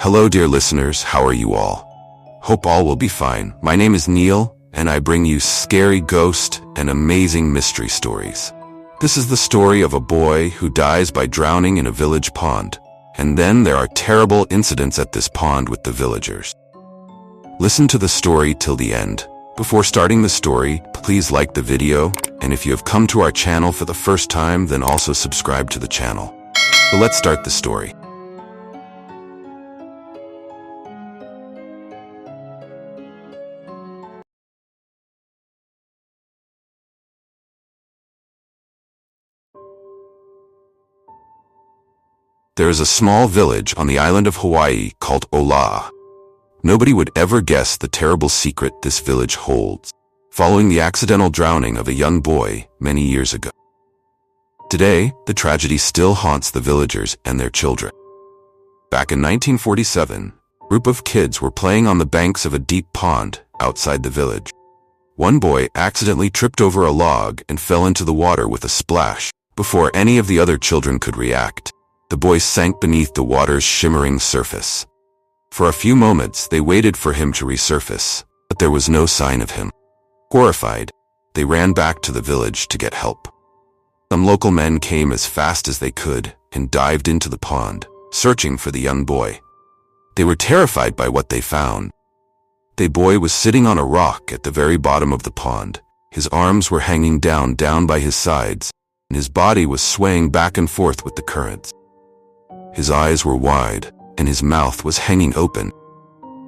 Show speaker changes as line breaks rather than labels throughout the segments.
Hello dear listeners, how are you all? Hope all will be fine. My name is Neil, and I bring you scary ghost and amazing mystery stories. This is the story of a boy who dies by drowning in a village pond, and then there are terrible incidents at this pond with the villagers. Listen to the story till the end. Before starting the story, please like the video, and if you have come to our channel for the first time, then also subscribe to the channel. So let's start the story. There is a small village on the island of Hawaii called Oahu. Nobody would ever guess the terrible secret this village holds, following the accidental drowning of a young boy many years ago. Today, the tragedy still haunts the villagers and their children. Back in 1947, a group of kids were playing on the banks of a deep pond outside the village. One boy accidentally tripped over a log and fell into the water with a splash. Before any of the other children could react, the boy sank beneath the water's shimmering surface. For a few moments, they waited for him to resurface, but there was no sign of him. Horrified, they ran back to the village to get help. Some local men came as fast as they could and dived into the pond, searching for the young boy. They were terrified by what they found. The boy was sitting on a rock at the very bottom of the pond. His arms were hanging down by his sides, and his body was swaying back and forth with the currents. His eyes were wide, and his mouth was hanging open.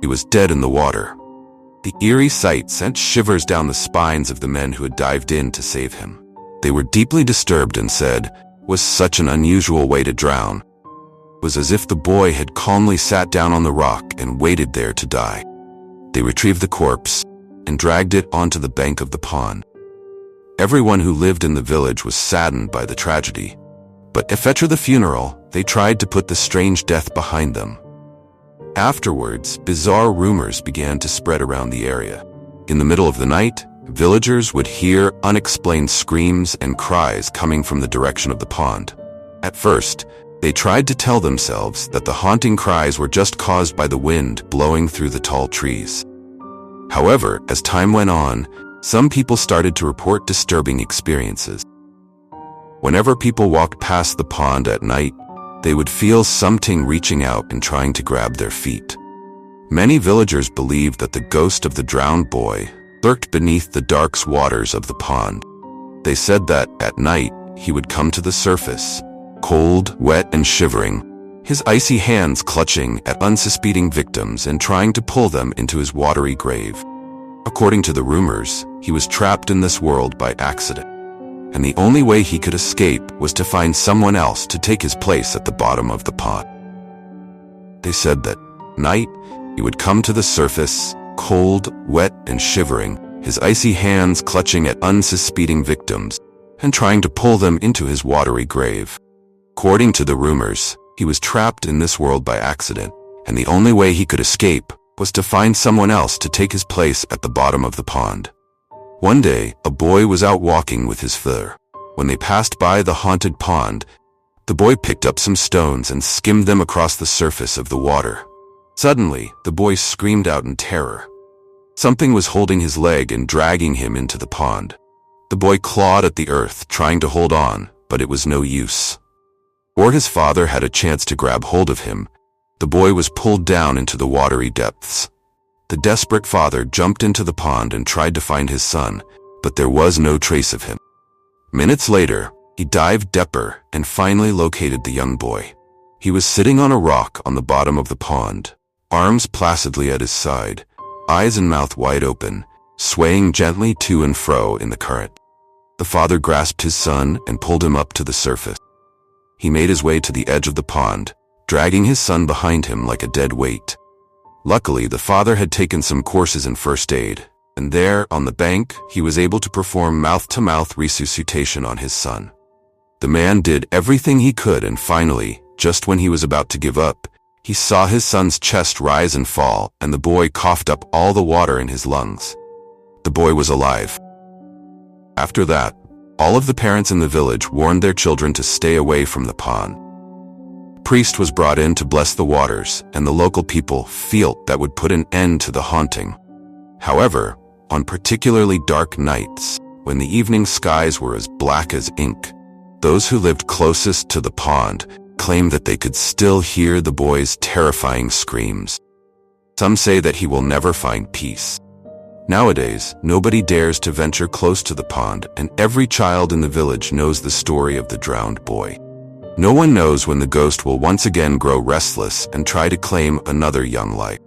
He was dead in the water. The eerie sight sent shivers down the spines of the men who had dived in to save him. They were deeply disturbed and said, "Was such an unusual way to drown." It was as if the boy had calmly sat down on the rock and waited there to die. They retrieved the corpse and dragged it onto the bank of the pond. Everyone who lived in the village was saddened by the tragedy. But after the funeral, they tried to put the strange death behind them. Afterwards, bizarre rumors began to spread around the area. In the middle of the night, villagers would hear unexplained screams and cries coming from the direction of the pond. At first, they tried to tell themselves that the haunting cries were just caused by the wind blowing through the tall trees. However, as time went on, some people started to report disturbing experiences. Whenever people walked past the pond at night, they would feel something reaching out and trying to grab their feet. Many villagers believed that the ghost of the drowned boy lurked beneath the dark waters of the pond. They said that, at night, he would come to the surface, cold, wet, and shivering, his icy hands clutching at unsuspecting victims and trying to pull them into his watery grave. According to the rumors, he was trapped in this world by accident, and the only way he could escape was to find someone else to take his place at the bottom of the pond. They said that, at night, he would come to the surface, cold, wet, and shivering, his icy hands clutching at unsuspecting victims and trying to pull them into his watery grave. According to the rumors, he was trapped in this world by accident, and the only way he could escape was to find someone else to take his place at the bottom of the pond. One day, a boy was out walking with his father. When they passed by the haunted pond, the boy picked up some stones and skimmed them across the surface of the water. Suddenly, the boy screamed out in terror. Something was holding his leg and dragging him into the pond. The boy clawed at the earth, trying to hold on, but it was no use. Before his father had a chance to grab hold of him, the boy was pulled down into the watery depths. The desperate father jumped into the pond and tried to find his son, but there was no trace of him. Minutes later, he dived deeper and finally located the young boy. He was sitting on a rock on the bottom of the pond, arms placidly at his side, eyes and mouth wide open, swaying gently to and fro in the current. The father grasped his son and pulled him up to the surface. He made his way to the edge of the pond, dragging his son behind him like a dead weight. Luckily, the father had taken some courses in first aid, and there, on the bank, he was able to perform mouth-to-mouth resuscitation on his son. The man did everything he could, and finally, just when he was about to give up, he saw his son's chest rise and fall, and the boy coughed up all the water in his lungs. The boy was alive. After that, all of the parents in the village warned their children to stay away from the pond. priest was brought in to bless the waters, and the local people felt that would put an end to the haunting. However, on particularly dark nights, when the evening skies were as black as ink, those who lived closest to the pond claimed that they could still hear the boy's terrifying screams. Some say that he will never find peace. Nowadays, nobody dares to venture close to the pond, and every child in the village knows the story of the drowned boy. No one knows when the ghost will once again grow restless and try to claim another young life.